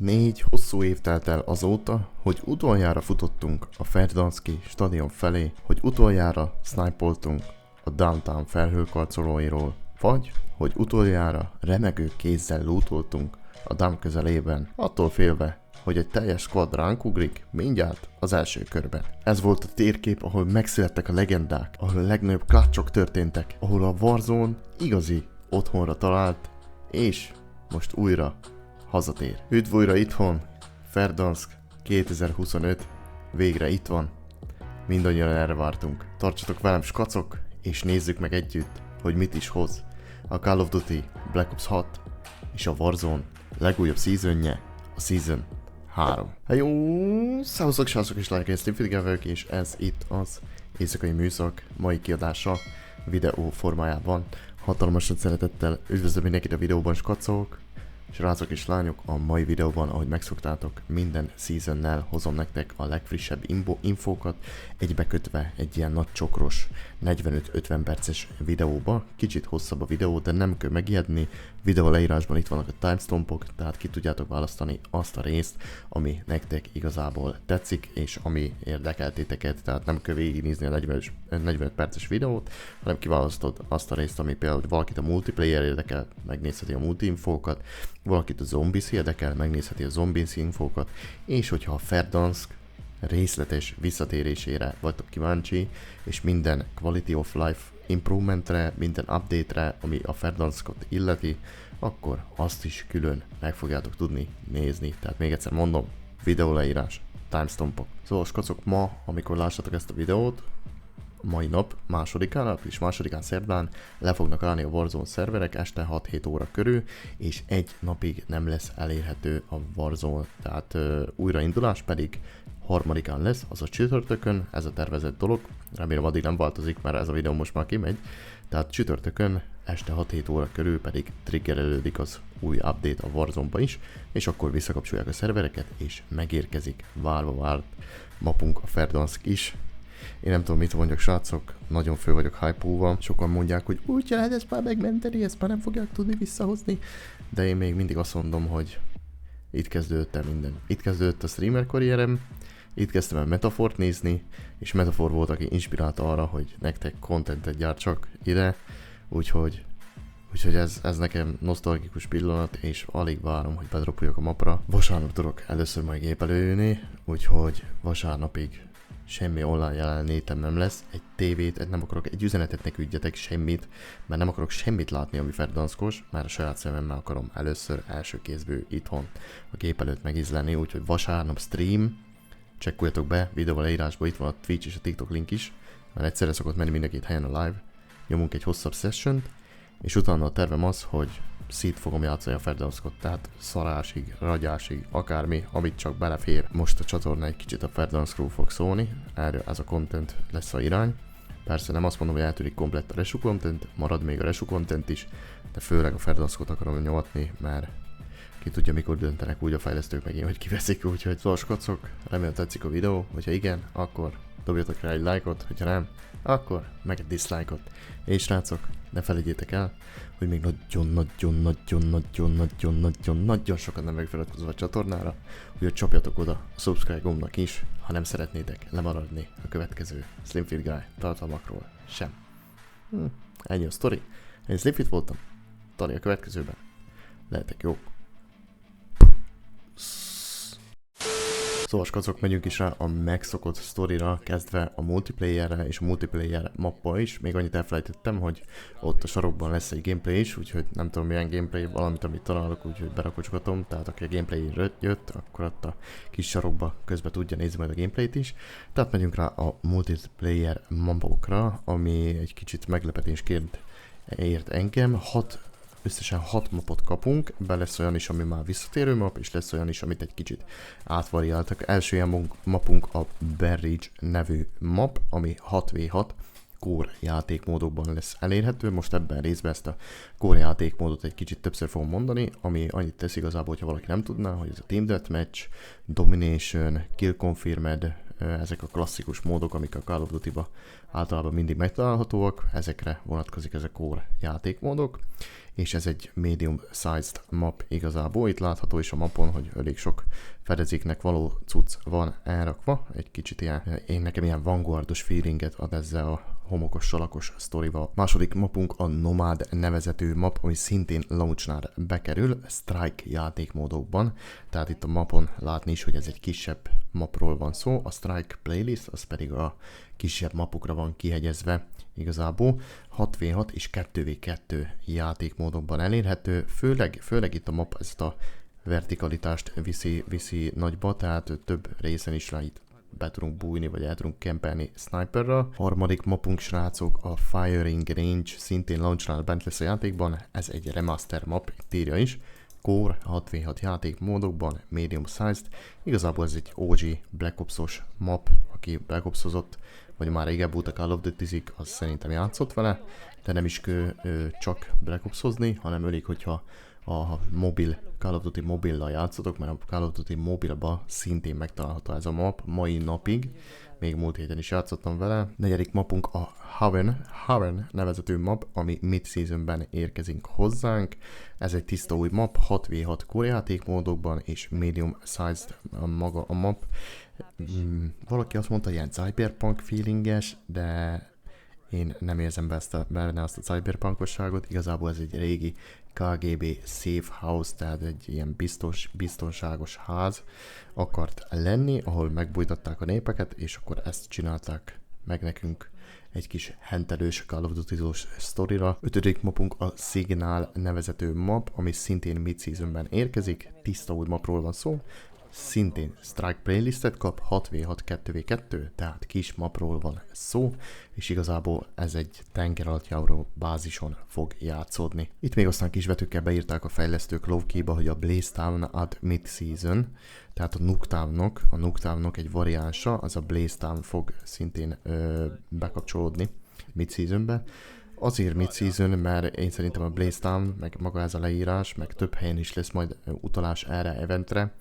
4 hosszú év telt el azóta, hogy utoljára futottunk a Verdanski stadion felé, hogy utoljára snipoltunk a Downtown felhőkarcolóiról, vagy hogy utoljára remegő kézzel lootoltunk a dam közelében, attól félve, hogy egy teljes squad ránk ugrik mindjárt az első körben. Ez volt a térkép, ahol megszülettek a legendák, ahol a legnagyobb klatchok történtek, ahol a Warzone igazi otthonra talált, és most újra hazatér. Üdv újra itthon, Verdansk 2025, végre itt van. Mindannyian erre vártunk. Tartsatok velem, skacok, és nézzük meg együtt, hogy mit is hoz a Call of Duty Black Ops 6 és a Warzone legújabb seasonje, a Season 3. Hello, szavazok, srácok és lányok, én Slimfit vagyok, és ez itt az éjszakai műszak mai kiadása videó formájában. Hatalmas szeretettel üdvözlöm mindenkit a videóban, skacok, srácok és lányok. A mai videóban, ahogy megszoktátok, minden seasonnel hozom nektek a legfrissebb infókat, egybekötve egy ilyen nagy csokros 45-50 perces videóba. Kicsit hosszabb a videó, de nem kell megijedni. Videó leírásban itt vannak a timestampok, tehát ki tudjátok választani azt a részt, ami nektek igazából tetszik, és ami érdekel titeket, tehát nem kell végignézni a 45 perces videót, hanem kiválasztod azt a részt, ami például valakit a multiplayer érdekel, megnézheti a multi infókat, valakit a zombies érdekel, megnézheti a zombies infókat, és hogyha a Verdansk részletes visszatérésére vagytok kíváncsi, és minden quality of life improvementre, minden update-re, ami a Verdanskot illeti, akkor azt is külön meg fogjátok tudni nézni. Tehát még egyszer mondom, videó leírás, timestampok. Szóval skacok, ma, amikor lássatok ezt a videót, mai nap, április másodikán szerdán le fognak állni a Warzone szerverek este 6-7 óra körül, és egy napig nem lesz elérhető a Warzone, tehát újraindulás pedig 3-án lesz, az a csütörtökön, ez a tervezett dolog, remélem addig nem változik, mert ez a videó most már kimegy, tehát csütörtökön este 6-7 óra körül pedig triggerelődik az új update a Warzone-ba is, és akkor visszakapcsolják a szervereket, és megérkezik várva várt mapunk, a Verdansk is. Én nem tudom, mit mondjak, srácok, nagyon fő vagyok hype-olva. Sokan mondják, hogy úgy lehet ezt már megmenteni, ezt már nem fogják tudni visszahozni. De én még mindig azt mondom, hogy itt kezdődött el minden. Itt kezdődött a streamer karrierem, itt kezdtem el Metafort nézni, és Metafor volt, aki inspirálta arra, hogy nektek contentet gyártsak ide. Úgyhogy ez nekem nosztalgikus pillanat, és alig várom, hogy bedropuljak a mapra. Vasárnap tudok először majd gép előjönni, úgyhogy vasárnapig semmi online jelenlétem nem lesz, egy tévét, nem akarok, egy üzenetet ne küldjetek, semmit, mert nem akarok semmit látni, ami verdanskos, mert a saját szememmel akarom először első kézből itthon a gép előtt megízlelni, úgyhogy vasárnap stream, csekkoljatok be, videó leírásban itt van a Twitch és a TikTok link is, mert egyszerre szokott menni mind a két helyen a live, nyomunk egy hosszabb sessiont, és utána a tervem az, hogy szét fogom játszani a Verdanskot, tehát szarásig, ragyásig, akármi, amit csak belefér. Most a csatorna egy kicsit a Verdanskról fog szólni, erről ez a content lesz a irány. Persze nem azt mondom, hogy eltűnik komplett a Resu content, marad még a Resu content is, de főleg a Verdanskot akarom nyomatni, mert ki tudja, mikor döntenek úgy a fejlesztők megint, hogy kiveszik, úgyhogy szóval skacok, remélem tetszik a videó, hogyha igen, akkor dobjatok rá egy lájkot, hogyha nem, akkor meg egy dislike-ot. És srácok, ne felejtjétek el, hogy még nagyon sokat nem megfeliratkozva a csatornára, hogy csapjatok oda a subscribe gombnak is, ha nem szeretnétek lemaradni a következő Slimfit Guy tartalmakról sem. Ennyi a sztori. Én Slimfit voltam, Tani a következőben. Lehetek jók. Szóval skacok, megyünk is rá a megszokott sztorira, kezdve a multiplayerre és a multiplayer mappa is. Még annyit elfelejtettem, hogy ott a sarokban lesz egy gameplay is, úgyhogy nem tudom milyen gameplay, valamit, amit találok, úgyhogy berakocskatom. Tehát aki a gameplay jött, akkor ott a kis sarokba közben tudja nézni majd a gameplayt is. Tehát megyünk rá a multiplayer mapokra, ami egy kicsit meglepetésként ért engem. Összesen 6 mapot kapunk, be lesz olyan is, ami már visszatérő map, és lesz olyan is, amit egy kicsit átvariáltak. Első ilyen mapunk a Berridge nevű map, ami 6v6 core játékmódokban lesz elérhető. Most ebben részben ezt a core játékmódot egy kicsit többször fogom mondani, ami annyit tesz igazából, hogyha valaki nem tudná, hogy ez a Team Deathmatch, Domination, Kill Confirmed ezek a klasszikus módok, amik a Call of Duty-ba általában mindig megtalálhatóak, ezekre vonatkozik ez a core játékmódok, és ez egy medium sized map igazából. Itt látható is a mapon, hogy elég sok fedezéknek való cucc van elrakva, egy kicsit nekem ilyen vanguardos feelinget ad ezzel a homokos, salakos sztorival. Második mapunk a Nomad nevezetű map, ami szintén launchnál bekerül, Strike játékmódokban, tehát itt a mapon látni is, hogy ez egy kisebb mapról van szó, a Strike playlist, az pedig a kisebb mapokra van kihegyezve igazából, 6v6 és 2v2 játékmódokban elérhető, főleg itt a map ezt a vertikalitást viszi nagyba, tehát több részen is rá itt be tudunk bújni, vagy el tudunk kempelni sniperrel. Harmadik mapunk, srácok, a Firing Range, szintén launchnál bent lesz a játékban, ez egy remaster map, itt írja is, Core 6v6 játékmódokban, medium sized, igazából ez egy OG Black Ops-os map, aki Black Ops-ozott, vagy már régebb óta Call of Duty-zik, az szerintem játszott vele, de nem is kell csak Black Ops-ozni, hanem elég, hogyha a Call of Duty mobillal játszotok, mert a Call of Duty mobilba szintén megtalálható ez a map mai napig, még múlt héten is játszottam vele. Negyedik mapunk a Haven nevezetű map, ami mid-seasonben érkezik hozzánk. Ez egy tiszta új map, 6v6 core játékmódokban és medium sized maga a map. Valaki azt mondta, ilyen cyberpunk feelinges, de én nem érzem benne azt a cyberpunkosságot, igazából ez egy régi KGB safe house, tehát egy ilyen biztonságos ház akart lenni, ahol megbújtatták a népeket, és akkor ezt csinálták meg nekünk egy kis hentelős Call of Duty-os sztorira. Ötödik mapunk a Signal nevezető map, ami szintén mid-seasonben érkezik, tiszta új mapról van szó, szintén Strike playlistet kap, 6v6 2v2, tehát kis mapról van szó, és igazából ez egy tengeralattjáró bázison fog játszódni. Itt még aztán kisbetűkkel beírták a fejlesztők low-key-ba, hogy a Blaze Town ad mid-season, tehát a Nuketownok egy variánsa, az a Blaze Town fog szintén bekapcsolódni mid-seasonbe. Azért mid-season, mert én szerintem a Blaze Town, meg maga ez a leírás, meg több helyen is lesz majd utalás erre eventre.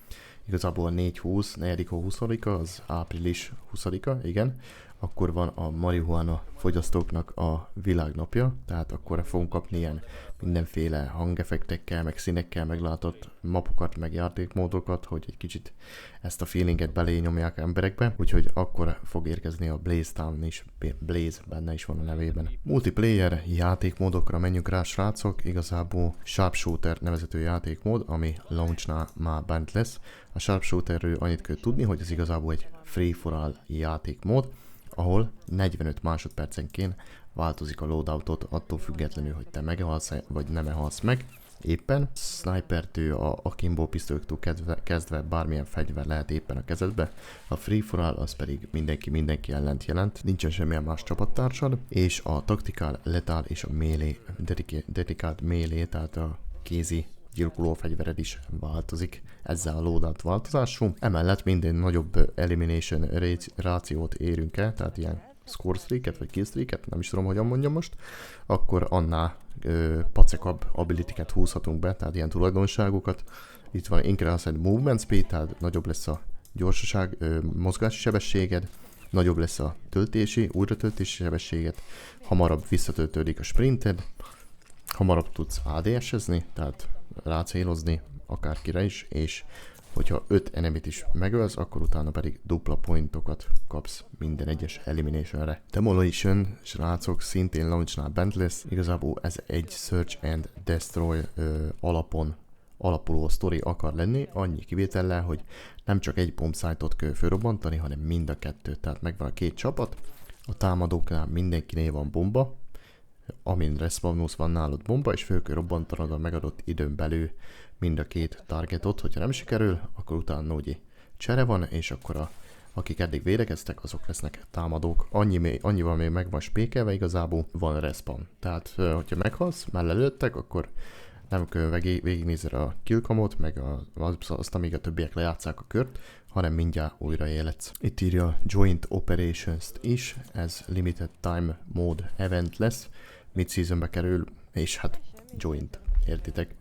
Igazából a 4-20, 4-20-a, az április 20-a, igen. Akkor van a marihuana fogyasztóknak a világnapja, tehát akkor fogunk kapni ilyen mindenféle hangeffektekkel, meg színekkel meglátott mapokat, meg játékmódokat, hogy egy kicsit ezt a feelinget belényomják emberekbe, úgyhogy akkor fog érkezni a Blaze Town is, Blaze benne is van a nevében. Multiplayer játékmódokra menjünk rá, srácok, igazából Sharpshooter nevezető játékmód, ami launchnál már bent lesz. A Sharpshooterről annyit kell tudni, hogy ez igazából egy free-for-all játékmód, ahol 45 másodpercenként változik a loadoutot attól függetlenül, hogy te meghalsz vagy nem halsz meg. Éppen snipertől a akimbo pisztolyoktól kezdve bármilyen fegyver lehet éppen a kezedbe. A free for all az pedig mindenki ellent jelent, nincsen semmilyen más csapattársad, és a tactical, lethal és a melee, dedikált melee, tehát a kézi gyilkoló fegyvered is változik ezzel a loadout változású. Emellett minden nagyobb elimination rációt érünk el, tehát ilyen score streaket vagy kill streaket, nem is tudom, hogyan mondjam most, akkor annál pacekabb ability-ket húzhatunk be, tehát ilyen tulajdonságokat. Itt van increased movement speed, tehát nagyobb lesz a gyorsaság, mozgási sebességed, nagyobb lesz a újratöltési sebességed, hamarabb visszatöltődik a sprinted, hamarabb tudsz ADS-ezni, tehát rácélozni akárkire is, és hogyha 5 enemit is megölsz, akkor utána pedig dupla pointokat kapsz minden egyes eliminationre. Demolition, srácok, szintén launchnál bent lesz. Igazából ez egy Search and Destroy alapuló sztori akar lenni, annyi kivétellel, hogy nem csak egy bombsite-ot kell fölrobbantani, hanem mind a kettőt. Tehát megvan a két csapat, a támadóknál mindenkinél van bomba, amin respawnolsz van nálad bomba, és föl kell robbantanod a megadott időn belül mind a két targetot, hogyha nem sikerül, akkor utána ugye csere van, és akkor akik eddig védekeztek, azok lesznek támadók. Annyival még meg van spékelve, igazából van respawn. Tehát, hogyha meghalsz, mellelőttek, akkor nem kell végignézni a killkamot, meg azt, amíg a többiek lejátszák a kört, hanem mindjárt újra életsz. Itt írja Joint Operations-t is, ez Limited Time Mode event lesz, mid-seasonbe kerül, és hát Joint, értitek?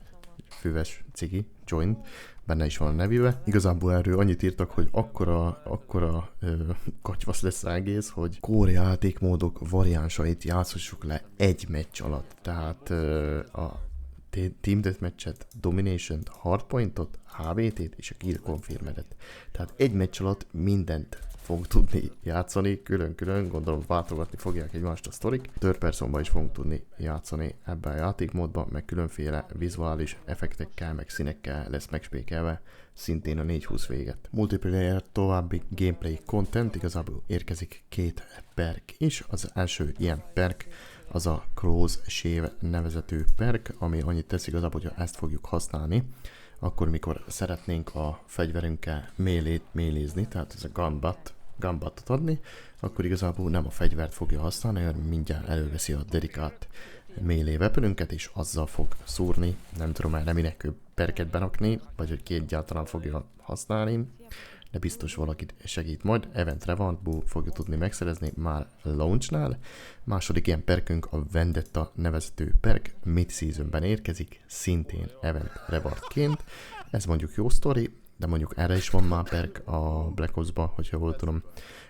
füves cigi, joint, benne is van a nevébe. Igazából erről annyit írtak, hogy akkora katyvasz lesz egész, hogy core játékmódok variánsait játszhassuk le egy meccs alatt. Tehát a Team Deathmatch-et, Domination-t, Hardpoint-ot, HVT-t és a Kill Confirmed-et. Tehát egy meccs alatt mindent fog tudni játszani, külön-külön, gondolom váltogatni fogják egymást a sztorik. Third personban is fogunk tudni játszani ebben a játékmódban, meg különféle vizuális effektekkel, meg színekkel lesz megspékelve, szintén a 420 véget. Multiplayer további gameplay content, igazából érkezik 2 perk is. Az első ilyen perk az a Close Shave nevezetű perk, ami annyit tesz igazából, hogyha ezt fogjuk használni, akkor mikor szeretnénk a fegyverünkkel mélézni, tehát ez a gunbuttot adni, akkor igazából nem a fegyvert fogja használni, hanem mindjárt előveszi a dedikált melee weaponünket, és azzal fog szúrni. Nem tudom erre minek perket berakni, vagy hogy ki egyáltalán fogja használni, de biztos valakit segít majd. Event Rewardból fogja tudni megszerezni már launchnál. Második ilyen perkünk a Vendetta nevezető perk, mid-seasonben érkezik, szintén Event Rewardként. Ez mondjuk jó sztori, de mondjuk erre is van már perk a Black Ops-ba, hogyha jól tudom.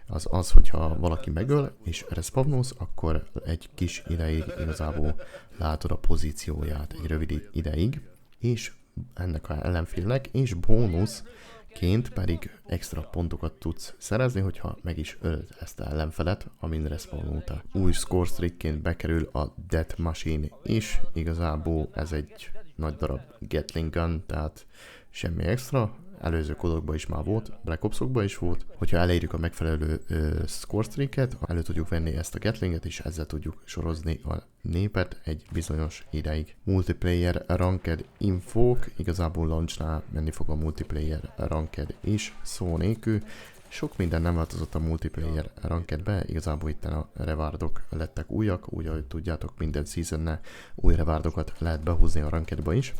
Az, hogyha valaki megöl és respawnolsz, akkor egy kis ideig igazából látod a pozícióját, egy rövid ideig, és ennek a ellenfélnek, és bónuszként pedig extra pontokat tudsz szerezni, hogyha meg is ölöd ezt a ellenfelet, amin respawnoltál. Új score streakként bekerül a Death Machine is, igazából ez egy nagy darab Gatling gun, tehát semmi extra. Előző kodokban is már volt, Black Ops-okban is volt. Hogyha elérjük a megfelelő score streaket, elő tudjuk venni ezt a Gatlinget, és ezzel tudjuk sorozni a népet egy bizonyos ideig. Multiplayer Ranked infók, igazából launchnál menni fog a Multiplayer Ranked is, szó nélkül. Sok minden nem változott a Multiplayer Rankedbe, igazából itt a rewardok lettek újak, úgy ahogy tudjátok, minden seasonnel új rewardokat lehet behúzni a Rankedba is.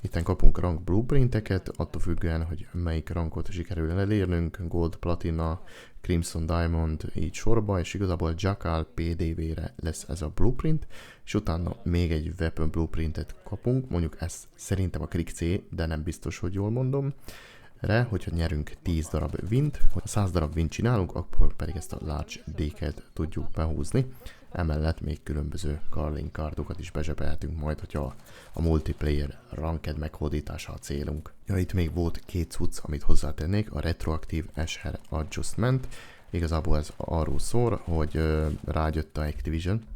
Itten kapunk rank blueprinteket, attól függően, hogy melyik rankot sikerül elérnünk, Gold, Platina, Crimson, Diamond, így sorba, és igazából Jackal PDV-re lesz ez a blueprint, és utána még egy weapon blueprintet kapunk, mondjuk ez szerintem a Click C, de nem biztos, hogy jól mondom, hogyha nyerünk 10 darab wint, ha 100 darab wint csinálunk, akkor pedig ezt a large D-ket tudjuk behúzni. Emellett még különböző calling cardokat is bezsebelhetünk majd, hogyha a multiplayer ranked meghódítása a célunk. Ja, itt még volt 2 cucc, amit hozzátennék, a retroaktív Escher Adjustment. Igazából ez arról szól, hogy rájött a Activision,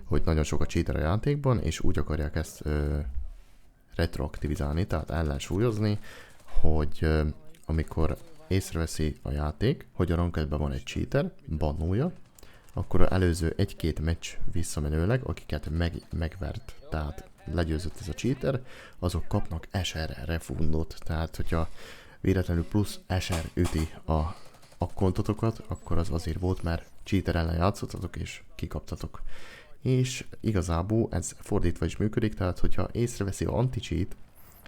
hogy nagyon sok a cheater a játékban, és úgy akarják ezt retroaktivizálni, tehát ellensúlyozni, hogy amikor észreveszi a játék, hogy a rankedben van egy cheater, bannolja, akkor az előző 1-2 meccs visszamenőleg, akiket megvert, tehát legyőzött ez a cheater, azok kapnak SR refundot, tehát hogyha véletlenül plusz SR üti a kontotokat, akkor az azért volt, mert cheater ellen játszottatok és kikaptatok. És igazából ez fordítva is működik, tehát hogyha észreveszi a anti-cheat,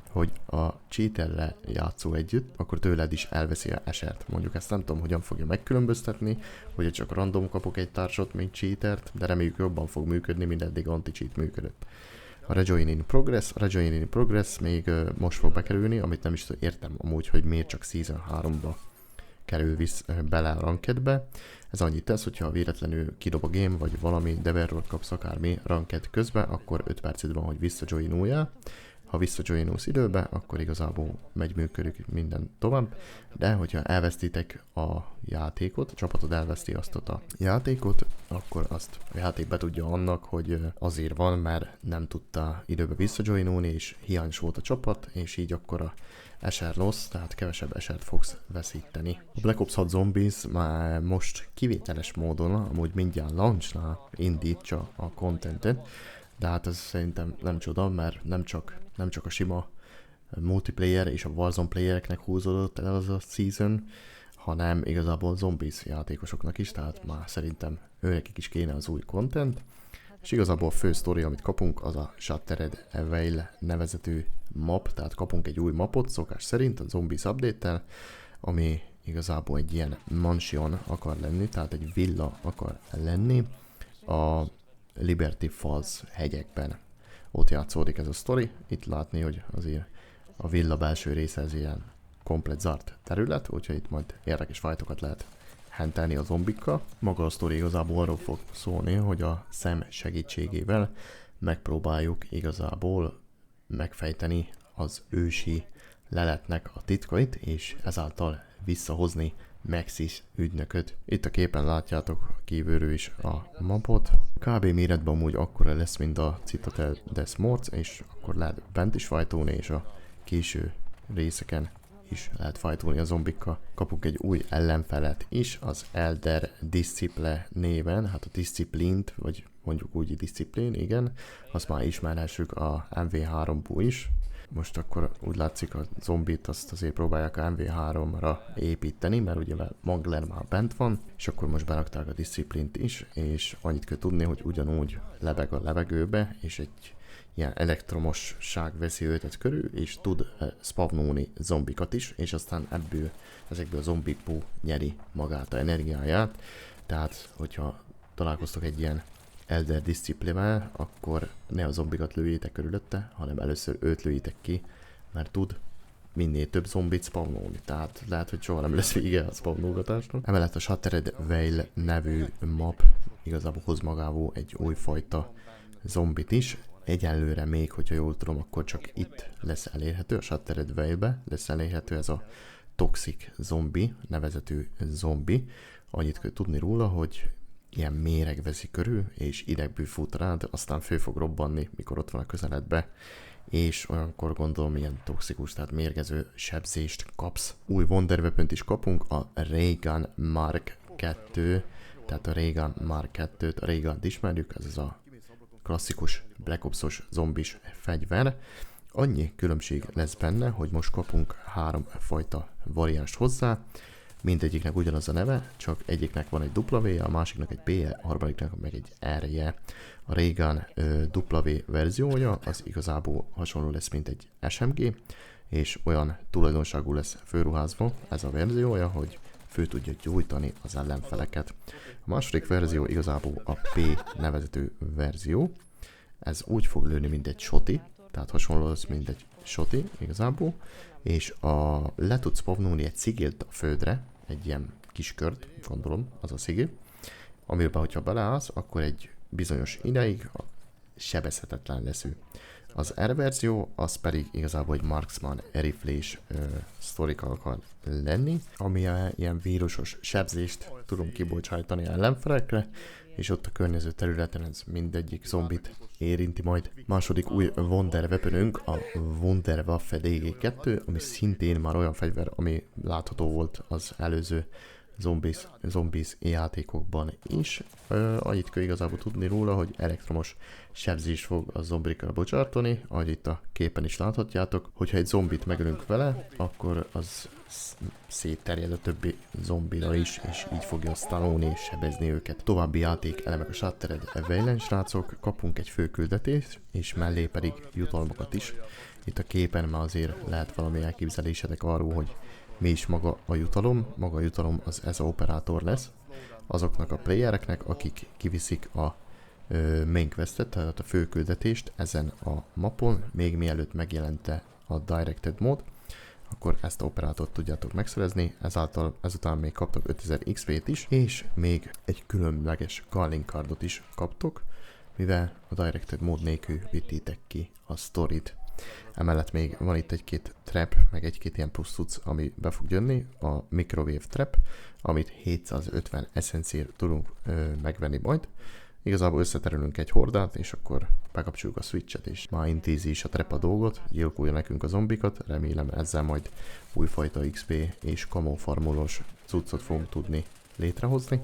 hogy a cheaterrel játszó együtt, akkor tőled is elveszi a SR-t. Mondjuk ezt nem tudom, hogyan fogja megkülönböztetni, hogy csak random kapok egy társat, mint cheatert, de reméljük jobban fog működni, mint eddig anti-cheat működött. A Rejoin in Progress még most fog bekerülni, amit nem is értem amúgy, hogy miért csak Season 3-ba kerül bele a rankedbe. Ez annyit tesz, hogyha véletlenül kidob a game, vagy valami deverrot kapsz akármi ranked közben, akkor 5 percid van, hogy visszajoinuljál. Ha visszajoinulsz időbe, akkor igazából működik minden tovább, de hogyha elvesztitek a játékot, a csapatod elveszti azt a játékot, akkor azt a játék betudja annak, hogy azért van, mert nem tudta időbe visszajoinulni, és hiányos volt a csapat, és így akkor a SR loss, tehát kevesebb SR-t fogsz veszíteni. A Black Ops 6 Zombies már most kivételes módon, amúgy mindjárt launchnál indítsa a contentet, de hát ez szerintem nem csoda, mert nem csak a sima multiplayer és a Warzone playereknek húzódott el az a season, hanem igazából zombies játékosoknak is, tehát már szerintem őnekik is kéne az új content. És igazából a fő sztori, amit kapunk, az a Shattered Veil nevezetű map, tehát kapunk egy új mapot, szokás szerint a Zombies update-tel, ami igazából egy ilyen mansion akar lenni, tehát egy villa akar lenni a Liberty Falls hegyekben. ott játszódik ez a sztori. Itt látni, hogy azért a villa belső része ez ilyen komplet zárt terület, úgyhogy itt majd érdekes fajtokat lehet hentelni a zombikkal. Maga a sztori igazából arról fog szólni, hogy a szem segítségével megpróbáljuk igazából megfejteni az ősi leletnek a titkait, és ezáltal visszahozni Maxis ügynököt. Itt a képen látjátok kívülről is a mapot. Kb. Méretben amúgy akkora lesz, mint a Citadel des Morts, és akkor lehet bent is fajtolni, és a késő részeken is lehet fajtolni a zombikkal. Kapunk egy új ellenfelet is, az Elder Disciple néven, hát a Disciplint, vagy mondjuk úgy Disciplin, igen, azt már ismerhessük a MV3-ból is. Most akkor úgy látszik, a zombit azt azért próbálják a MV3-ra építeni, mert ugye Mangler már bent van, és akkor most berakták a Disciplint is, és annyit kell tudni, hogy ugyanúgy lebeg a levegőbe, és egy ilyen elektromosság veszi őtet körül, és tud spawnolni zombikat is, és aztán ezekből a zombikból nyeri magát a energiáját. Tehát, hogyha találkoztok egy ilyen Elder Disciple-vel, akkor ne a zombikat lőjétek körülötte, hanem először őt lőjétek ki, mert tud minél több zombit spawnolni. Tehát lehet, hogy soha nem lesz vége a spawnolgatásnak. Emellett a Shattered Veil nevű map igazából hoz magából egy újfajta zombit is. Egyelőre még, hogyha jól tudom, akkor csak itt lesz elérhető, a Shattered Veilbe lesz elérhető ez a Toxic Zombie nevezetű zombi. Annyit kell tudni róla, hogy ilyen méreg veszi körül, és idegből fut rád, aztán fő fog robbanni, mikor ott van a közeledbe, és olyankor gondolom ilyen toxikus, tehát mérgező sebzést kapsz. Új Wonder Weapon-t is kapunk, a Ray-Gun Mark 2, tehát a Ray-Gun Mark 2-t, a Ray-Gun-t ismerjük, ez a klasszikus Black Ops-os zombis fegyver. Annyi különbség lesz benne, hogy most kapunk 3 fajta variánst hozzá, mindegyiknek ugyanaz a neve, csak egyiknek van egy W, a másiknak egy P-je, a harmadiknak meg egy R-je. A Ray-Gun W verziója az igazából hasonló lesz, mint egy SMG, és olyan tulajdonságú lesz fölruházva ez a verziója, hogy fő tudja gyújtani az ellenfeleket. A második verzió igazából a P nevezetű verzió. Ez úgy fog lőni, mint egy shoti, tehát hasonló lesz, mint egy shoti igazából, és le tudsz spawnolni egy szigilt a földre, egy ilyen kis kört, gondolom, az a szigil, amiben, hogyha beleállsz, akkor egy bizonyos ideig sebezhetetlen lesz ő. Az R verzió, az pedig igazából egy marksman riflés sztorika akar lenni, ami ilyen vírusos sebzést tudunk kibocsájtani ellenfelekre, és ott a környező területen ez mindegyik zombit érinti majd. Második új Wonder Weaponünk a Wunderwaffe DG2, ami szintén már olyan fegyver, ami látható volt az előző zombies játékokban is. Annyit kell igazából tudni róla, hogy elektromos sebzés fog a zombikra bocsátani, ahogy itt a képen is láthatjátok. Hogyha egy zombit megölünk vele, akkor az szétterjed a többi zombira is, és így fogja sztalolni és sebezni őket. További játék elemek a Shattered Veil, srácok, kapunk egy főküldetést, és mellé pedig jutalmakat is. Itt a képen már azért lehet valami elképzelésetek arról, hogy mi is maga a jutalom. Maga a jutalom az ez a operátor lesz. Azoknak a playereknek, akik kiviszik a main questet, tehát a főküldetést ezen a mapon, még mielőtt megjelente a Directed Mode, akkor ezt a operátort tudjátok megszerezni, ezután még kaptok 5000 XP-t is, és még egy különleges calling cardot is kaptok, mivel a Directed Mode nélkül vittétek ki a sztorit. Emellett még van itt egy-két trap, meg egy-két ilyen plusz cucc, ami be fog jönni, a Microwave Trap, amit 750 essencért tudunk megvenni majd. Igazából összeterülünk egy hordát, és akkor bekapcsoljuk a switchet, és már intézi is a trap a dolgot, gyilkolja nekünk a zombikat, remélem ezzel majd újfajta XP és camo farmolós cuccot fogunk tudni létrehozni.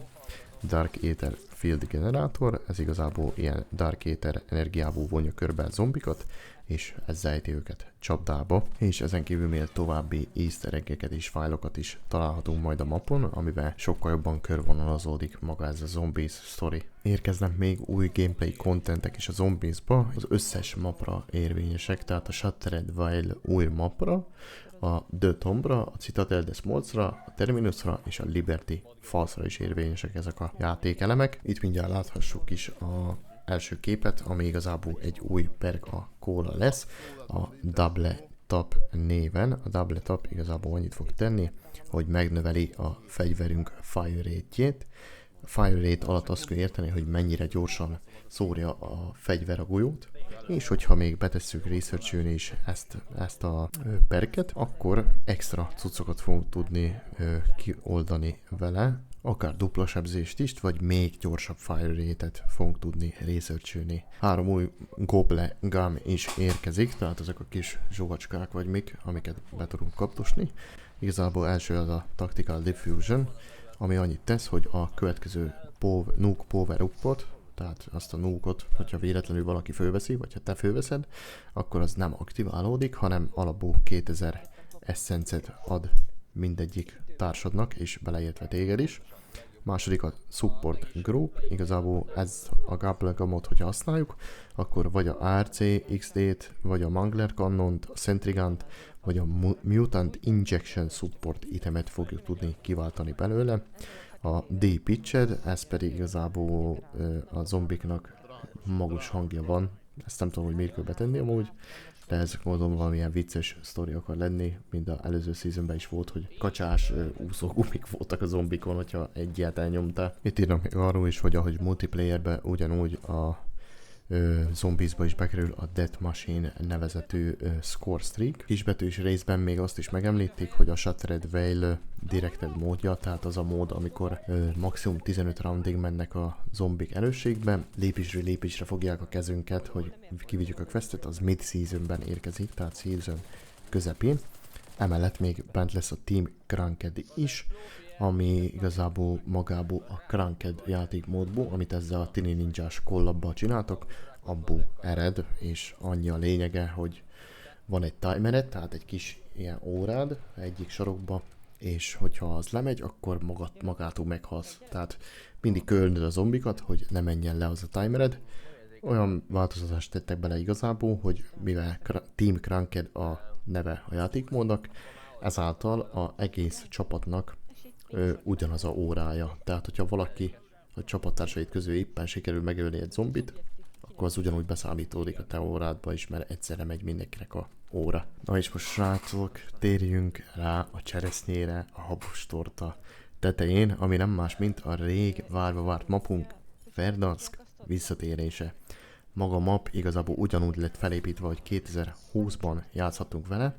Dark Ether Field Generator, ez igazából ilyen Dark Ether energiából vonja körbe a zombikat, és ezzel ejti őket csapdába, és ezen kívül még további easter egg-eket és fájlokat is találhatunk majd a mapon, amiben sokkal jobban körvonalazódik maga ez a Zombies story. Érkeznek még új gameplay contentek is a Zombiesba, az összes mapra érvényesek, tehát a Shattered Veil új mapra, a The Tombra, a Citadel des Mortsra, a Terminusra és a Liberty Falls-ra is érvényesek ezek a játékelemek. Itt mindjárt láthassuk is a első képet, ami igazából egy új perk a Cola lesz, a Double Tap néven. A Double Tap igazából annyit fog tenni, hogy megnöveli a fegyverünk fire rate-jét. A fire rate alatt azt kell érteni, hogy mennyire gyorsan szórja a fegyver a golyót, és hogyha még betesszük research-ön is ezt a perket, akkor extra cuccokat fogunk tudni kioldani vele, akár dupla sebzést is, vagy még gyorsabb fire rate-et fogunk tudni research-ölni. 3 új Goble Gum is érkezik, tehát ezek a kis zsóvacskák vagy mik, amiket be tudunk kapdosni. Igazából első az a Tactical Diffusion, ami annyit tesz, hogy a következő nuke power-upot, tehát azt a nuke-ot, hogyha véletlenül valaki fölveszi, vagy ha te fölveszed, akkor az nem aktiválódik, hanem alapból 2000 essencet ad mindegyik társadnak, és beleértve téged is. Második a Support Group, igazából ez a Gablegamot, hogyha használjuk, akkor vagy a ARC XD-t, vagy a Mangler Cannont, a Centrigant, vagy a Mutant Injection Support itemet fogjuk tudni kiváltani belőle. A D-Pitched, ez pedig igazából a zombiknak magas hangja van, ezt nem tudom, hogy miért kell betenni amúgy, de ez mondom valamilyen vicces sztori akar lenni, mint az előző seasonben is volt, hogy kacsás úszógumik voltak a zombikon, hogyha egy ilyet elnyomta. Itt írnak még arról is, hogy ahogy multiplayerbe ugyanúgy a Zombiesba is bekerül a Death Machine nevezetű score streak. Kisbetűs részben még azt is megemlítik, hogy a Shattered Veil directed módja, tehát az a mód, amikor maximum 15 roundig mennek a zombik erősségbe, lépésről lépésre fogják a kezünket, hogy kivigyük a questet, az mid-seasonben érkezik, tehát season közepén. Emellett még bent lesz a Team Cranked is, ami igazából magából a Cranked játékmódból, amit ezzel a Tini Ninjás kollabbal csináltak, abból ered, és annyi a lényege, hogy van egy timered, tehát egy kis ilyen órád egyik sarokba, és hogyha az lemegy, akkor magától meghalsz. Tehát mindig kölnöd a zombikat, hogy ne menjen le az a timered. Olyan változatást tettek bele igazából, hogy mivel Team Cranked a neve a játékmódnak, ezáltal az egész csapatnak ugyanaz a órája. Tehát, hogyha valaki a csapattársait közül éppen sikerül megölni egy zombit, akkor az ugyanúgy beszámítódik a te órádba is, mert egyszerre megy mindenkinek a óra. Na és most srácok, térjünk rá a cseresznyére, a habos torta tetején, ami nem más, mint a rég várva várt mapunk, Verdansk visszatérése. Maga a map igazából ugyanúgy lett felépítve, hogy 2020-ban játszhatunk vele,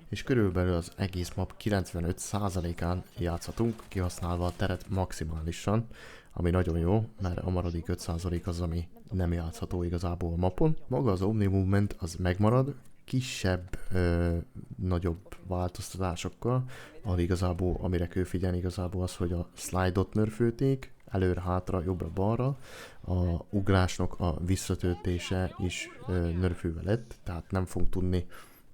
és körülbelül az egész map 95%-án játszhatunk, kihasználva a teret maximálisan, ami nagyon jó, mert a maradék 5% az, ami nem játszható igazából a mapon. Maga az Omni Movement az megmarad, kisebb, nagyobb változtatásokkal, ahol igazából, amire kell figyelni igazából az, hogy a slide-ot nerfölték, előre, hátra, jobbra-balra, a ugrásnak a visszatöltése is nerfölve lett, tehát nem fogunk tudni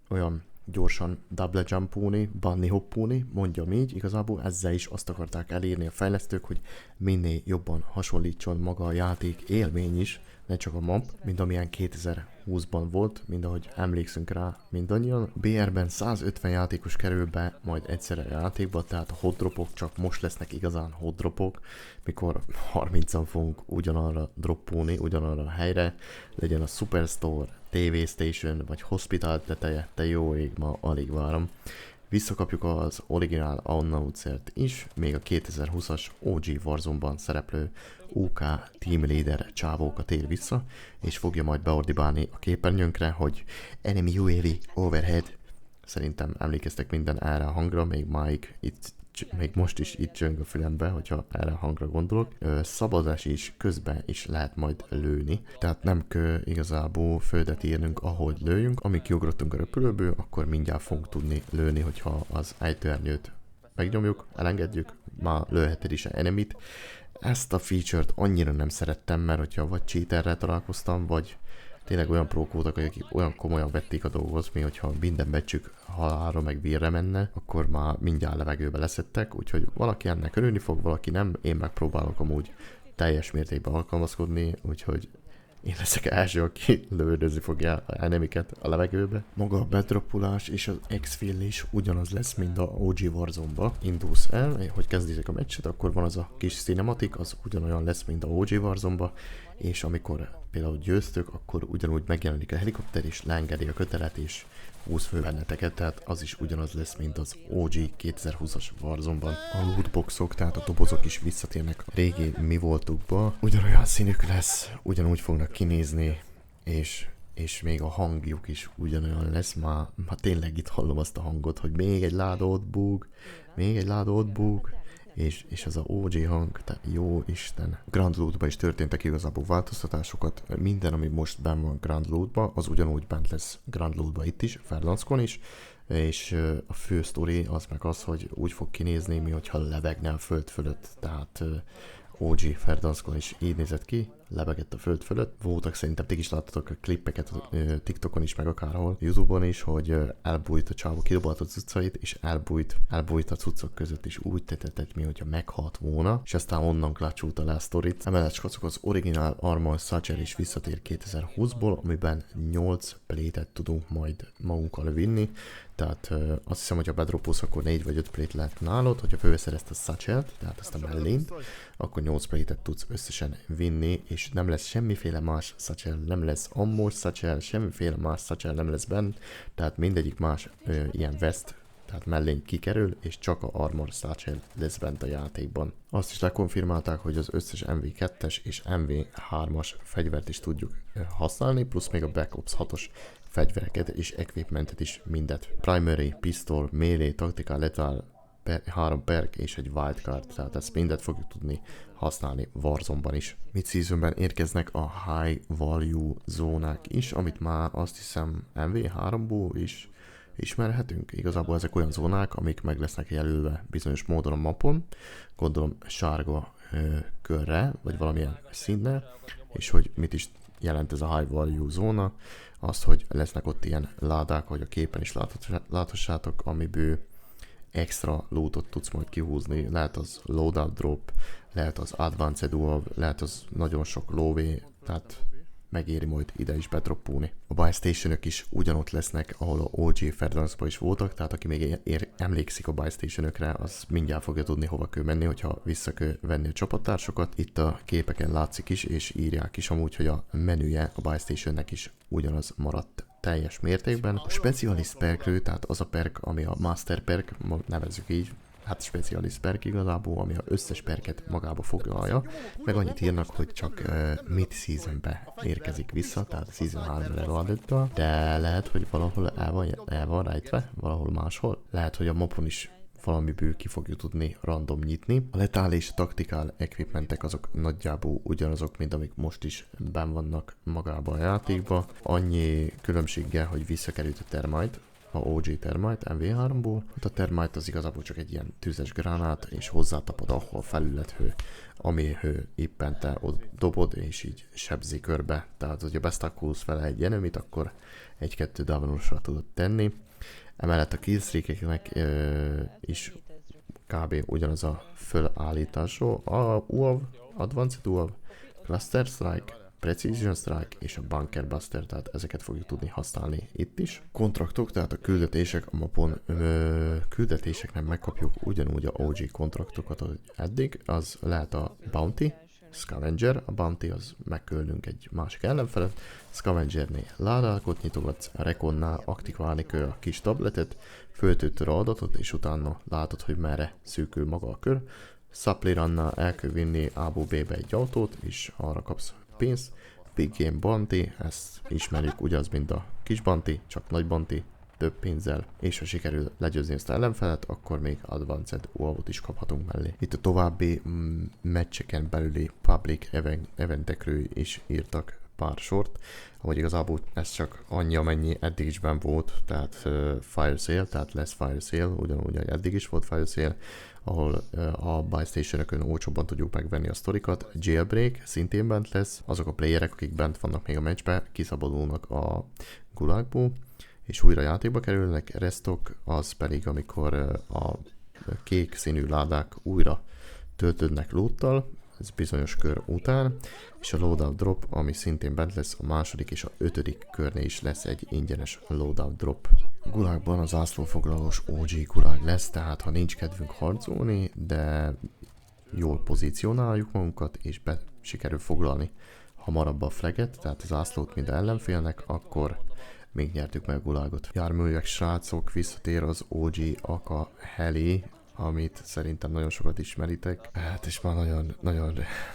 olyan gyorsan double jumpolni, bunny hoppolni, mondjam így, igazából ezzel is azt akarták elérni a fejlesztők, hogy minél jobban hasonlítson maga a játék élmény is, ne csak a map, mint amilyen 2020-ban volt, mint ahogy emlékszünk rá mindannyian. BR-ben 150 játékos kerül be majd egyszerre a játékba, tehát a hot dropok csak most lesznek igazán hot dropok, mikor 30-an fogunk ugyanarra droppolni, ugyanarra a helyre, legyen a Superstore, TV Station vagy Hospital teteje, te jó ég, ma alig várom. Visszakapjuk az originál Announcert is, még a 2020-as OG Warzone-ban szereplő UK Team Leader csávókat ér vissza, és fogja majd beordibálni a képernyőnkre, hogy Enemy UAV Overhead. Szerintem emlékeztek minden erre a hangra, még most is itt csöng a fülembe, hogyha erre a hangra gondolok. Szabadás is közben is lehet majd lőni, tehát nem kell igazából földet írnünk, ahogy lőjünk. Amíg kiugrottunk a repülőből, akkor mindjárt fogunk tudni lőni, hogyha az ejtőernyőt megnyomjuk, elengedjük, már lőheted is a enemit. Ezt a feature-t annyira nem szerettem, mert hogyha vagy cheaterrel találkoztam, vagy tényleg olyan prók voltak, akik olyan komolyan vették a dolgot, mi hogyha minden meccsük halálra meg vérre menne, akkor már mindjárt levegőbe leszettek, úgyhogy valaki ennek örülni fog, valaki nem, én megpróbálok amúgy teljes mértékben alkalmazkodni, úgyhogy én leszek első, aki lövöldözni fogja a enemiket a levegőbe. Maga a bedroppulás és az exfil is ugyanaz lesz, mint a OG Warzone-ba. Indulsz el, hogy kezdjétek a meccset, akkor van az a kis cinematik, az ugyanolyan lesz, mint a OG Warzone-ba, és amikor például győztök, akkor ugyanúgy megjelenik a helikopter, és leengedi a kötelet, és húz fő benneteket, tehát az is ugyanaz lesz, mint az OG 2020-as Warzone-ban. A lootboxok, tehát a dobozok is visszatérnek a régi mi voltukba, ugyanolyan színük lesz, ugyanúgy fognak kinézni, és még a hangjuk is ugyanolyan lesz, már tényleg itt hallom azt a hangot, hogy még egy láda ott búg, még egy láda ott búg, és az a OG hang, tehát jó Isten. Grand Loot-ba is történtek igazából változtatásokat, minden, ami most benn van Grand Loot-ba, az ugyanúgy bent lesz Grand Loot-ba itt is, Verdanskon is, és a fő sztori az meg az, hogy úgy fog kinézni, mintha levegne a föld fölött, tehát OG Verdanskon is így nézett ki, lebegett a föld fölött. Voltak, szerintem ti is láttatok a klippeket TikTokon is, meg akárhol, YouTube-on is, hogy elbújt a csávó, kidobalt a cuccait, és elbújt a cuccok között is úgy tetett, mintha meghalt volna, és aztán onnan klácsulta le a sztorit. Emellett skacok, az originál Armor Satchel is visszatér 2020-ból, amiben 8 plate-et tudunk majd magunkkal vinni, tehát azt hiszem, hogy ha bedropolsz, akkor 4 vagy 5 plate lehet nálad, hogyha fölveszed ezt a satchelt, tehát ezt a mellényt, akkor 8 plate-et tudsz összesen vinni, és nem lesz semmiféle más satchel, nem lesz ammos satchel, semmiféle más satchel nem lesz benne, tehát mindegyik más ilyen vest, tehát mellény kikerül, és csak a Armor Satchel lesz bent a játékban. Azt is lekonfirmálták, hogy az összes MV2-es és MV3-as fegyvert is tudjuk használni, plusz még a Black Ops 6-os fegyvereket és equipmentet is mindet. Primary, Pistol, Melee, Tactical, Lethal, 3 perk és egy wildcard, tehát ezt mindet fogjuk tudni használni Warzone-ban is. Mid-seasonben érkeznek a high value zónák is, amit már azt hiszem MV3-ból is ismerhetünk. Igazából ezek olyan zónák, amik meg lesznek jelölve bizonyos módon a mapon, gondolom sárga körre, vagy valamilyen színnel, és hogy mit is jelent ez a high value zóna, azt, hogy lesznek ott ilyen ládák, hogy a képen is láthassátok, amiből extra lootot tudsz majd kihúzni, lehet az loadout drop, lehet az advanced UAV, lehet az nagyon sok lóvé, tehát megéri majd ide is bedroppulni. A buy stationok is ugyanott lesznek, ahol a OG Verdanskban is voltak, tehát aki még emlékszik a buy stationokra, az mindjárt fogja tudni hova kell menni, hogyha vissza kell venni a csapattársokat. Itt a képeken látszik is, és írják is amúgy, hogy a menüje a buy stationnek is ugyanaz maradt teljes mértékben. A specialist perkről, tehát az a perk, ami a master perk, nevezzük így, hát specialist perk igazából, ami az összes perket magába foglalja, meg annyit írnak, hogy csak mid-seasonbe érkezik vissza, tehát a Season 3 reloaded-től, de lehet, hogy valahol el van rejtve, valahol máshol. Lehet, hogy a mapon is valamiből ki fogjuk tudni random nyitni. A letál és a tactical equipmentek azok nagyjából ugyanazok, mint amik most is benn vannak magába a játékba. Annyi különbséggel, hogy visszakerült a termite, a OG termite MV3-ból. A termite az igazából csak egy ilyen tüzes gránát, és hozzátapod ahol a felülethő, ami éppen te dobod, és így sebzi körbe. Tehát, hogyha besztakkulsz vele egy enemit, akkor 1-2 davonosra tudod tenni. Emellett a killstreakeknek is kb. Ugyanaz a fölállításról. A UAV, Advanced UAV, Cluster Strike, Precision Strike és a Bunker Buster, tehát ezeket fogjuk tudni használni itt is. Kontraktok, tehát a küldetések a mapon, küldetéseknek megkapjuk ugyanúgy a OG kontraktokat, ahogy eddig, az lehet a Bounty, Scavenger, a Bounty az megküldünk egy másik ellenfelet, Scavengernél ládákat nyitogatsz, a Reconnál aktiválni kell a kis tabletet, föltöltöd a adatot, és utána látod, hogy merre szűkül maga a kör. Supply Runnál el kell vinni A-ból B-be egy autót, és arra kapsz pénzt. Big Game Bounty, ezt ismerjük ugyanaz, mint a kis Bounty, csak nagy Bounty, több pénzzel, és ha sikerül legyőzni ezt ellenfelet, akkor még Advanced UAV-ot is kaphatunk mellé. Itt a további meccseken belüli public eventekről is írtak pár sort, ahogy igazából ez csak annyi, amennyi eddig is benn volt, tehát Fire Sale, tehát lesz Fire Sale, ugyanúgy, hogy eddig is volt Fire Sale, ahol a buy stationokon olcsóbban tudjuk megvenni a sztorikat. Jailbreak szintén bent lesz, azok a playerek, akik bent vannak még a meccsbe, kiszabadulnak a gulagból, és újra játékba kerülnek. Restock az pedig, amikor a kék színű ládák újra töltődnek loottal, ez bizonyos kör után, és a loadout drop, ami szintén bent lesz a második és a 5. körnél is lesz egy ingyenes loadout drop. Gulagban az zászlófoglalós OG gulag lesz, tehát ha nincs kedvünk harcolni, de jól pozícionáljuk magunkat, és sikerül foglalni hamarabb a flaget, tehát az zászlót mind ellenfélnek, akkor még nyertük meg a gulagot. Járművek srácok, visszatér az OG Aka Heli, amit szerintem nagyon sokat ismeritek. Hát és már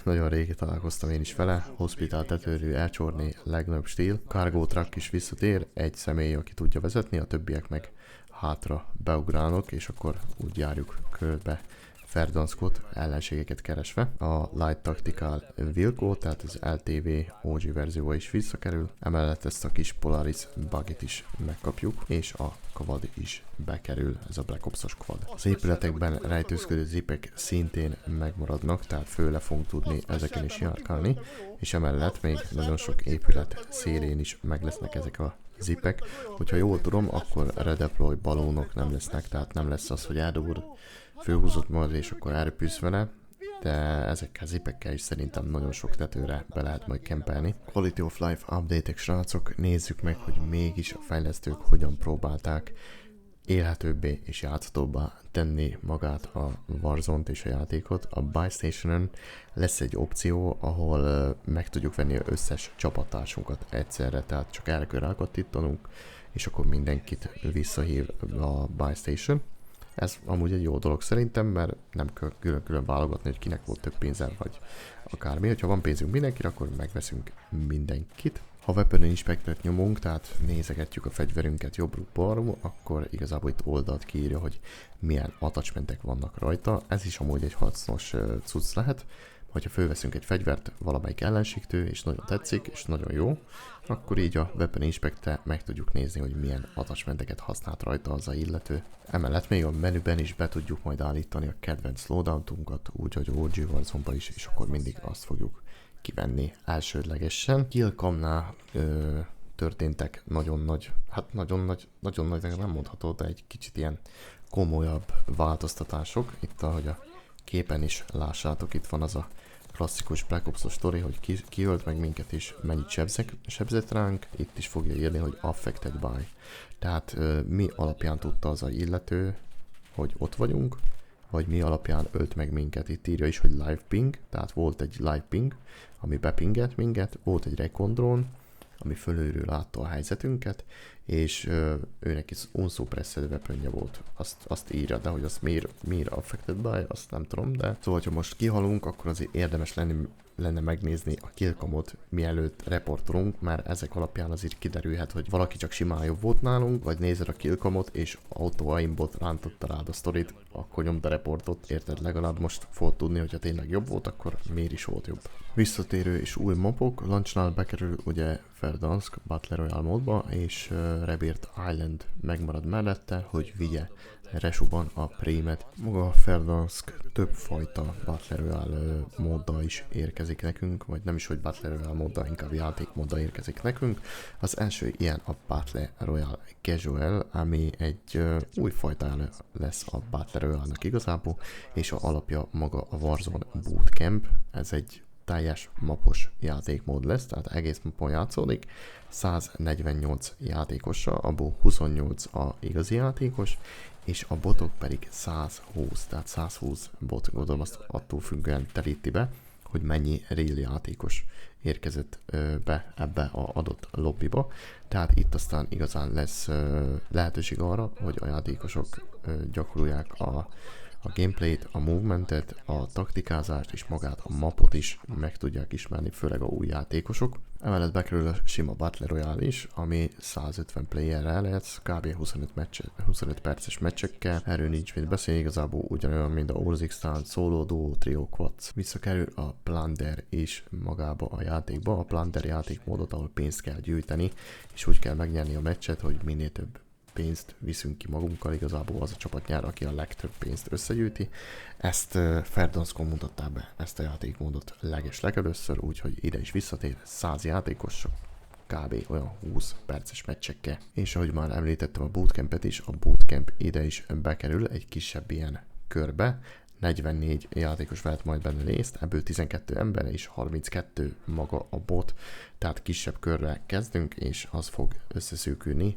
nagyon régi találkoztam én is vele. Hospital tetőrű elcsorni, legnagyobb stíl. Cargo truck is visszatér, egy személy, aki tudja vezetni, a többiek meg hátra beugrálnak, és akkor úgy járjuk körbe Verdanskot ellenségeket keresve. A Light Tactical Wilco, tehát az LTV OG verzió is visszakerül. Emellett ezt a kis Polaris bugit is megkapjuk, és a quad is bekerül, ez a Black Ops-os quad. Az épületekben rejtőzködő zipek szintén megmaradnak, tehát főle fogunk tudni ezeken is járkálni, és emellett még nagyon sok épület szélén is meg lesznek ezek a zipek. Hogyha jól tudom, akkor redeploy balónok nem lesznek, tehát nem lesz az, hogy eldobod főhúzott marad, és akkor elrepülsz vele, de ezekkel zipekkel is szerintem nagyon sok tetőre be lehet majd kempelni. Quality of Life update-ek srácok, nézzük meg, hogy mégis a fejlesztők hogyan próbálták élhetőbbé és játszhatóbbá tenni magát a Warzone-t és a játékot. A Buy Station-on lesz egy opció, ahol meg tudjuk venni az összes csapattársunkat egyszerre, tehát csak erre kell rákattítanunk, és akkor mindenkit visszahív a Buy Station. Ez amúgy egy jó dolog szerintem, mert nem kell külön-külön válogatni, hogy kinek volt több pénze, vagy akármi. Ha van pénzünk mindenkire, akkor megveszünk mindenkit. Ha Weapon Inspectort nyomunk, tehát nézegetjük a fegyverünket jobbról-balról, akkor igazából itt oldalt kiírja, hogy milyen attachmentek vannak rajta. Ez is amúgy egy hasznos cucc lehet. Ha fölveszünk egy fegyvert valamelyik ellenségtől, és nagyon tetszik, és nagyon jó, akkor így a Weapon Inspector meg tudjuk nézni, hogy milyen attachmenteket használt rajta az a illető. Emellett még a menüben is be tudjuk majd állítani a kedvenc loadoutunkat, úgyhogy OG Warzone-ba is, és akkor mindig azt fogjuk kivenni elsődlegesen. Killcamnál történtek nagyon nagy nem mondható, de egy kicsit ilyen komolyabb változtatások. Itt, ahogy a képen is lássátok, itt van az a klasszikus Black Ops-os sztori, hogy ki ölt meg minket és mennyit sebzett ránk. Itt is fogja írni, hogy affected by. Tehát mi alapján tudta az a illető, hogy ott vagyunk, vagy mi alapján ölt meg minket. Itt írja is, hogy live ping, tehát volt egy live ping, ami bepingelt minket, volt egy recon drone, ami fölülről látta a helyzetünket, és őnek is unsuppressed weaponja volt. Azt írja, de hogy azt miért affected by, azt nem tudom, de szóval, ha most kihalunk, akkor azért érdemes lenne megnézni a killcamot, mielőtt reportolunk, mert ezek alapján azért kiderülhet, hogy valaki csak simán jobb volt nálunk, vagy nézed a killcamot, és auto-aimbot rántotta rád a sztorit, akkor nyomd a reportot, érted? Legalább most fogod tudni, hogyha tényleg jobb volt, akkor miért is volt jobb. Visszatérő és új mapok, launchnál bekerül ugye Verdansk Battle Royale módba, és Rebirth Island megmarad mellette, hogy vigye Resuban a prémet. Maga Verdansk többfajta Battle Royale móddal is érkezik nekünk, vagy nem is, hogy Battle Royale móddal, inkább játékmóddal érkezik nekünk. Az első ilyen a Battle Royale Casual, ami egy új fajta lesz a Battle Royale-nak igazából, és a alapja maga a Warzone Bootcamp. Ez egy teljes mapos játékmód lesz, tehát egész mapon játszódik, 148 játékossal, abból 28 a igazi játékos, és a botok pedig 120, tehát 120 bot, gondolom azt attól függően telíti be, hogy mennyi real játékos érkezett be ebbe az adott lobbyba. Tehát itt aztán igazán lesz lehetőség arra, hogy a játékosok gyakorolják a gameplayt, a movementet, a taktikázást és magát a mapot is meg tudják ismerni, főleg a új játékosok. Emellett bekerül a sima Battle Royale is, ami 150 playerrel lehet, kb. 25 perces meccsekkel. Erről nincs mit beszélni, igazából ugyanolyan, mint a Orzixtán, Solo, Duo, Trio, Quads. Visszakerül a Plunder is magába a játékba, a Plunder játékmódot, ahol pénzt kell gyűjteni, és úgy kell megnyerni a meccset, hogy minél több pénzt viszünk ki magunkkal, igazából az a csapat nyer, aki a legtöbb pénzt összegyűjti. Ezt Verdanskon mutatták be, ezt a játékmódot legelőször, úgyhogy ide is visszatér 100 játékos, kb. Olyan 20 perces meccsekkel. És ahogy már említettem a bootcampet is, a bootcamp ide is bekerül egy kisebb ilyen körbe, 44 játékos vehet majd benne részt, ebből 12 ember és 32 maga a bot, tehát kisebb körre kezdünk, és az fog összeszűkülni.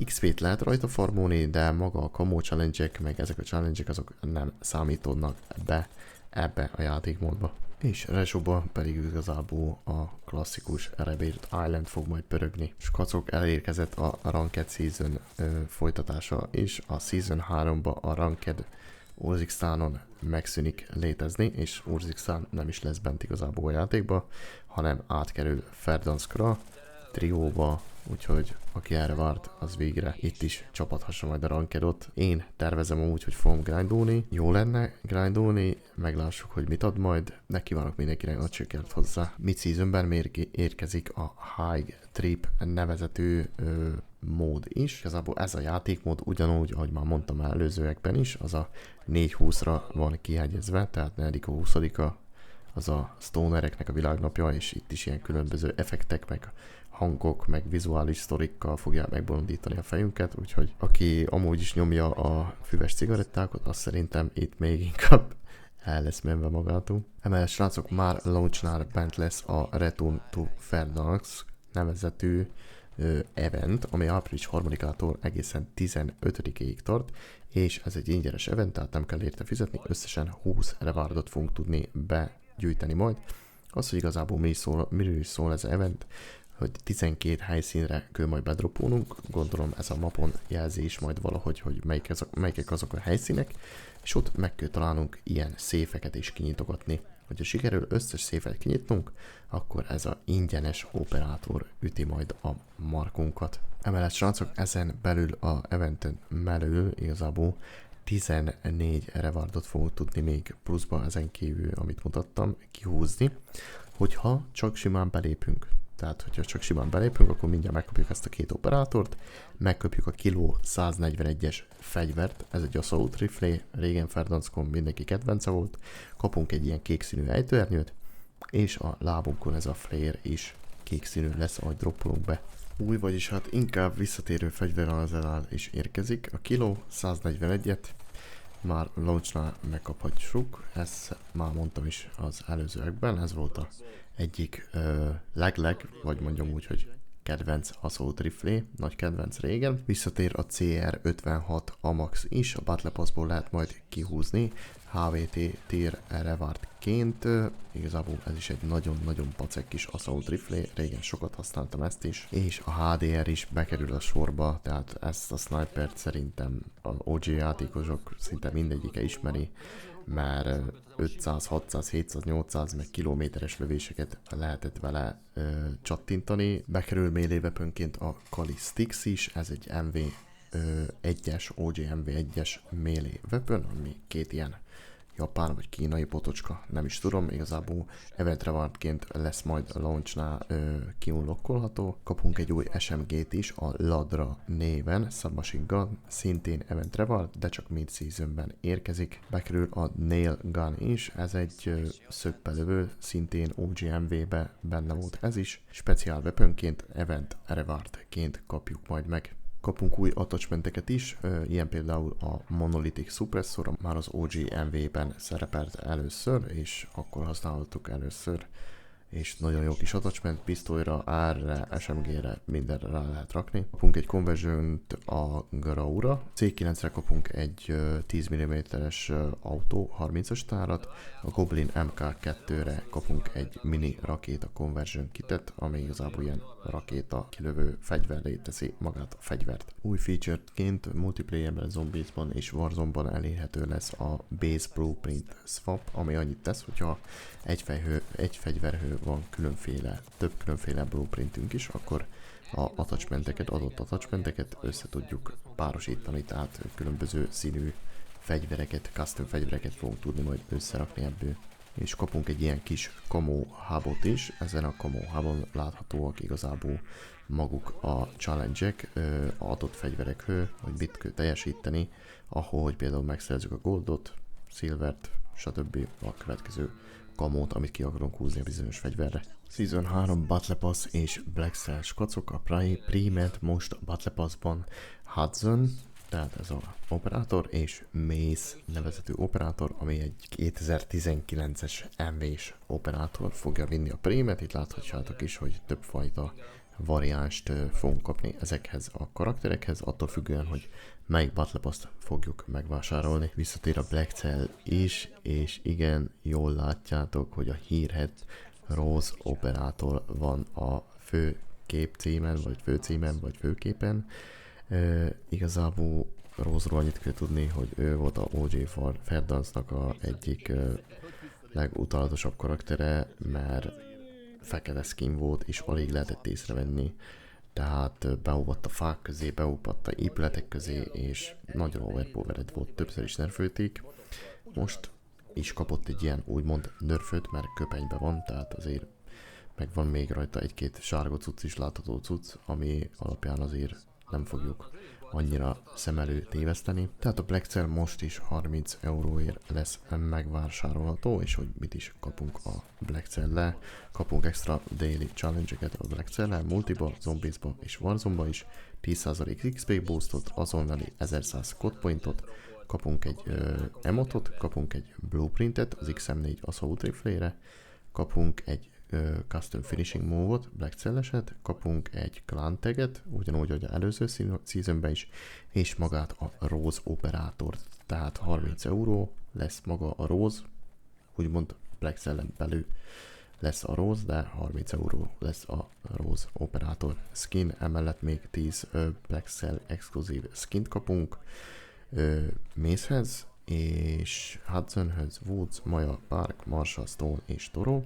XP-t lehet rajta farmolni, de maga a kamó challenge-ek, meg ezek a challenge-ek azok nem számítódnak be ebbe a játékmódba. És Rezsóba pedig igazából a klasszikus Rebirth Island fog majd pörögni. Skacok, elérkezett a Ranked Season folytatása is. A Season 3-ba a Ranked Urzikstánon megszűnik létezni, és Urziksztán nem is lesz bent igazából a játékba, hanem átkerül Verdanskra, trióba, úgyhogy aki erre várt, az végre itt is csapathassa majd a rankedot. Én tervezem úgy, hogy fogom grindolni. Jó lenne grindolni, meglássuk, hogy mit ad majd. Ne kívánok mindenkinek nagy sikert hozzá. Mid-seasonben érkezik a High Trip nevezetű mód is. Igazából ez a játékmód ugyanúgy, ahogy már mondtam előzőekben is, az a 4-20-ra van kihegyezve, tehát 4-20-a az a stonereknek a világnapja, és itt is ilyen különböző effektek, meg hangok, meg vizuális sztorikkal fogják megbolondítani a fejünket, úgyhogy aki amúgy is nyomja a füves cigarettákat, azt szerintem itt még inkább el lesz menve magától. Emellett srácok, már launchnál bent lesz a Return to Verdansk nevezetű event, ami április 3-ától egészen 15-ig tart, és ez egy ingyenes event, tehát nem kell érte fizetni, összesen 20 rewardot fogunk tudni begyűjteni majd. Az, hogy igazából miről is szól ez az event, hogy 12 helyszínre kell majd bedropolnunk, gondolom ez a mapon jelzi is majd valahogy, hogy melyikek azok a helyszínek, és ott meg kell találnunk ilyen széfeket is kinyitogatni. Hogyha sikerül összes széfet kinyitnunk, akkor ez a ingyenes operátor üti majd a markunkat. Emellett srácok, ezen belül a eventen belül igazából 14 rewardot fogunk tudni még pluszba ezen kívül, amit mutattam, kihúzni, hogyha csak simán belépünk. Tehát, hogyha csak simán belépünk, akkor mindjárt megkapjuk ezt a két operátort, megkapjuk a Kilo 141-es fegyvert, ez egy assault rifle, régen Verdanskon mindenki kedvence volt, kapunk egy ilyen kék színű ejtőernyőt, és a lábunkon ez a flare is kék színű lesz, ahogy droppolunk be. Új, vagyis hát inkább visszatérő fegyver az elál is érkezik, a Kilo 141-et már launchnál megkaphatjuk, ezt már mondtam is az előzőekben, ez volt a egyik vagy mondjam úgy, hogy kedvenc assault rifle, nagy kedvenc régen. Visszatér a CR56 AMAX is, a Battle Passból lehet majd kihúzni, HVT tier rewardként, igazából ez is egy nagyon-nagyon pacek kis assault rifle, régen sokat használtam ezt is, és a HDR is bekerül a sorba, tehát ezt a snipert szerintem az OG játékosok szinte mindegyike ismeri, már 500, 600, 700, 800 meg kilométeres lövéseket lehetett vele csattintani. Bekerül melee weaponként a Calistix is, ez egy MV1-es, OG MV1-es melee weapon, ami két ilyen japán vagy kínai potocska, nem is tudom, igazából event rewardként lesz majd a launchnál kiunlokkolható. Kapunk egy új SMG-t is, a Ladra néven, Submachine Gun, szintén event reward, de csak mid-seasonben érkezik. Bekerül a Nail Gun is, ez egy szögbelövő, szintén OGMV-be benne volt ez is. Speciál weaponként, event rewardként kapjuk majd meg. Kapunk új attachmenteket is, ilyen például a Monolithic Suppressor, már az OG MV-ben szerepelt először, és akkor használhattuk először, és nagyon jó kis attachment, pisztolyra, R-re, SMG-re, mindenre rá lehet rakni. Kapunk egy conversion-t a Graura, C9-re kapunk egy 10 mm-es autó 30-as tárat, a Goblin MK2-re kapunk egy mini rakéta conversion kitet, ami igazából ilyen rakéta kilövő fegyverré teszi magát a fegyvert. Új featureként multiplayerben, Zombiesban és Warzone-ban elérhető lesz a Base Blueprint Swap, ami annyit tesz, hogyha egy fegyverhő van több különféle blueprintünk is, akkor adott attachmenteket össze tudjuk párosítani, tehát különböző színű fegyvereket, custom fegyvereket fogunk tudni majd összerakni ebből. És kapunk egy ilyen kis camo hubot is, ezen a camo hubon láthatóak igazából maguk a challenge-ek adott fegyverekhő, hogy mit kell teljesíteni, ahogy például megszerzzük a goldot, silvert, stb. A következő kamót, amit ki akarunk húzni a bizonyos fegyverre. Season 3 Battle Pass és Black Cell skacok, a Pre-med most a Battle Passban Hudson, Tehát ez a operátor és Mace nevezetű operátor, ami egy 2019-es MV-s operátor fogja vinni a prémet. Itt láthatjátok is, hogy többfajta variánst fogunk kapni ezekhez a karakterekhez, attól függően, hogy melyik Battle Pass-t fogjuk megvásárolni. Visszatér a Black Cell is, és igen, jól látjátok, hogy a hírhedt Rose operátor van a fő képcímen, vagy főcímen, vagy főképen. Igazából Rose-ról annyit kell tudni, hogy ő volt a OG Fairdancenak a egyik legutalatosabb karaktere, mert fekete skin volt, és alig lehetett észrevenni. Tehát beúvatt a fák közé, beúvatt a épületek közé, és nagyon overpowered volt, többször is nerfölték. Most is kapott egy ilyen úgymond nerföt, mert köpenyben van, tehát azért meg van még rajta egy-két sárga cucc is, látható cucc, ami alapján azért nem fogjuk annyira szem elő téveszteni. Tehát a Black Cell most is 30 euróért lesz megvásárolható, és hogy mit is kapunk a Black Cell-le. Kapunk extra daily challenge-eket a Black Cell-le, multiba, zombiesba és warzone-ba is, 10% XP boostot, azonnali 1100 code kapunk egy emotot, kapunk egy blueprintet az XM4 Assault Rifle-re, kapunk egy custom finishing move-ot, Black Cell-eset, kapunk egy clan taget, ugyanúgy, hogy az előző seasonben is, és magát a Rose operátort, tehát 30 euró lesz maga a Rose, úgymond Black Cell-en belül lesz a Rose, de 30 euró lesz a Rose operátor skin, emellett még 10 Black Cell exkluzív skint kapunk Macehez, és Hudsonhez, Woods, Maya, Park, Marshall, Stone és Toro.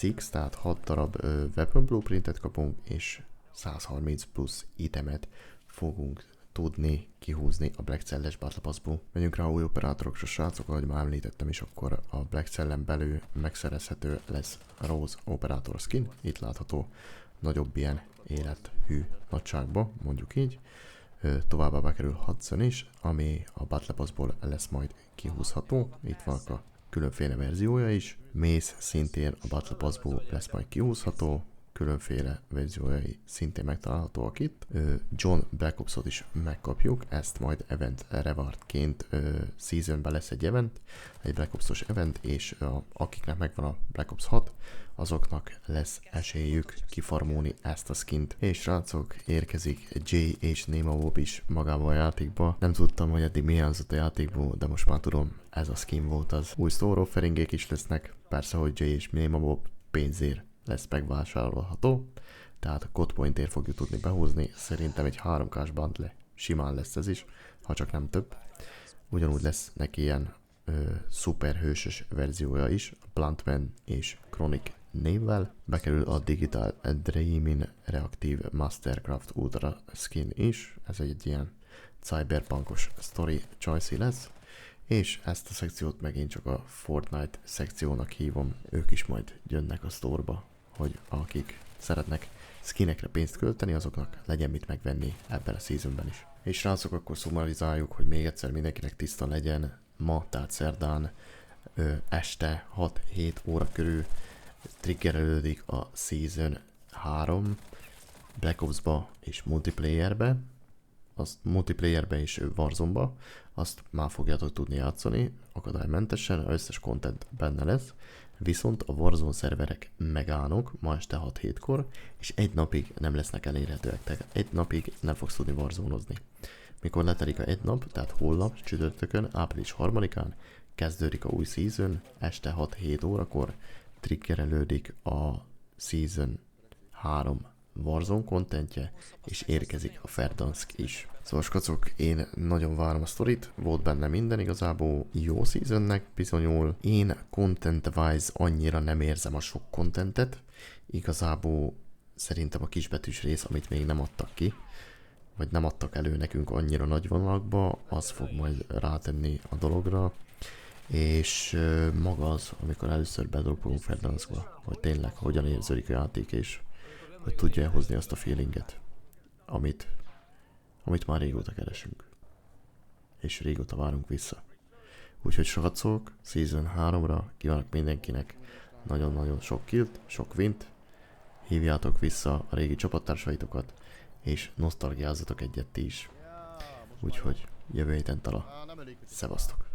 6, tehát 6 darab weapon blueprintet kapunk, és 130 plusz itemet fogunk tudni kihúzni a Black Cell-es Battle Pass-ból. Menjünk rá új operátorokra, srácok, ahogy már említettem is, akkor a Black Cell-en belül megszerezhető lesz Rose operátor skin, itt látható nagyobb ilyen élethű nagyságba, mondjuk így. Továbbá bekerül Hudson is, ami a Battle Pass-ból lesz majd kihúzható, itt van a különféle verziója is. Mace szintén a Battle Pass-ból lesz majd kihúzható, különféle verziójai szintén megtalálhatóak itt. John Black Ops-ot is megkapjuk, ezt majd event rewardként seasonben lesz egy event, egy Black Ops-os event, és akiknek megvan a Black Ops 6, azoknak lesz esélyük kifarmolni ezt a skint. És srácok, érkezik J.H. Nemawob is magába a játékba. Nem tudtam, hogy eddig mi hiányzott a játékból, de most már tudom, ez a skin volt az. Új store offeringek is lesznek, persze, hogy J.H. Nemawob pénzért lesz megvásárolható, tehát a code pointért fogjuk tudni behozni, szerintem egy 3K-s bundle simán lesz ez is, ha csak nem több. Ugyanúgy lesz neki ilyen szuperhősös verziója is, Bluntman és Chronic névvel. Bekerül a Digital Dreaming Reactive Mastercraft Ultra skin is, ez egy ilyen cyberpunkos story choice lesz, és ezt a szekciót megint csak a Fortnite szekciónak hívom, ők is majd jönnek a sztorba, hogy akik szeretnek skinekre pénzt költeni, azoknak legyen mit megvenni ebben a seasonben is. És srácok, akkor szumarizáljuk, hogy még egyszer mindenkinek tiszta legyen. Ma, tehát szerdán este 6-7 óra körül triggerelődik a Season 3 Black Ops-ba és multiplayerbe, azt multiplayerbe és Warzone-ba, azt már fogjátok tudni játszani akadálymentesen, az összes content benne lesz, viszont a Warzone szerverek megállnak ma este 6-7-kor, és egy napig nem lesznek elérhetőek, tehát egy napig nem fogsz tudni Warzone-ozni. Mikor letelik a egy nap, tehát holnap, csütörtökön, április 3-án kezdődik a új season, este 6-7 órakor triggerelődik a Season 3 Warzone contentje, és érkezik a Verdansk is. Szóval skacok, én nagyon várom a sztorit, volt benne minden igazából, jó seasonnek bizonyul. Én content-wise annyira nem érzem a sok contentet, igazából szerintem a kisbetűs rész, amit még nem adtak ki, vagy nem adtak elő nekünk annyira nagy vonalakba, az fog majd rátenni a dologra, és maga az, amikor először bedolgolunk Verdanskba, hogy tényleg hogyan érződik a játék, és hogy tudja hozni azt a feelinget, amit már régóta keresünk, és régóta várunk vissza. Úgyhogy srácok, Season 3-ra kívánok mindenkinek nagyon-nagyon sok killt, sok wint, hívjátok vissza a régi csapattársaitokat, és nosztalgiázzatok egyet ti is. úgyhogy jövő héten tala. Szevasztok!